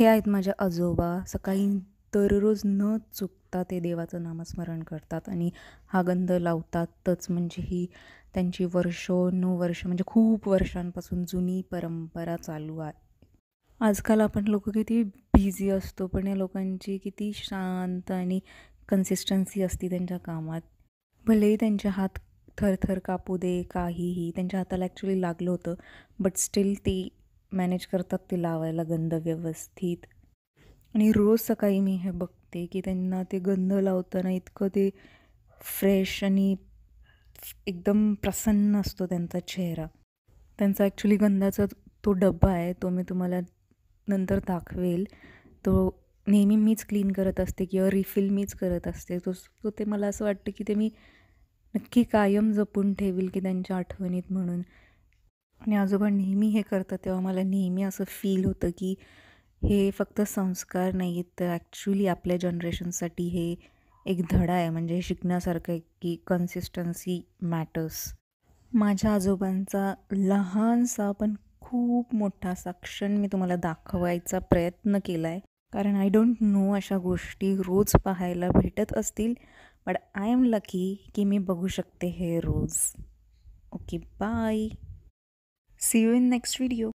हे आहेत माझे आजोबा. सकाळी दररोज न चुकता ते देवाचं नामस्मरण करतात आणि हा गंध लावतातच. म्हणजे ही त्यांची वर्षोनुवर्ष म्हणजे खूप वर्षांपासून जुनी परंपरा चालू आहे. आजकाल आपण लोकं किती बिझी असतो, पण या लोकांची किती शांत आणि कन्सिस्टन्सी असते त्यांच्या कामात. भलेही त्यांचे हात थरथर कापू दे, काहीही. त्यांच्या हाताला ॲक्च्युली लागलं होतं, बट स्टील ते मॅनेज करतात ते लावायला गंध व्यवस्थित. आणि रोज सकाळी मी हे बघते की त्यांना ते गंध लावताना इतकं ते फ्रेश आणि एकदम प्रसन्न असतो त्यांचा चेहरा. त्यांचा ॲक्च्युली गंधाचा तो डब्बा आहे, तो मी तुम्हाला नंतर दाखवेल. तो नेहमी मीच क्लीन करत असते किंवा रिफिल मीच करत असते. तो तो ते मला असं वाटतं की ते मी नक्की कायम जपून ठेवील की त्यांच्या आठवणीत म्हणून. आणि आजोबा नेहमी हे करतात तेव्हा मला नेहमी असं फील होतं की हे फक्त संस्कार नाही आहेत, तर ॲक्च्युली आपल्या जनरेशनसाठी हे एक धडा आहे. म्हणजे हे शिकण्यासारखं आहे की कन्सिस्टन्सी मॅटर्स. माझ्या आजोबांचा लहानसा पण खूप मोठा असा क्षण मी तुम्हाला दाखवायचा प्रयत्न केला आहे. कारण आय डोंट नो अशा गोष्टी रोज पाहायला भेटत असतील, बट आय एम लकी की मी बघू शकते हे रोज. Okay, bye. See you in next video.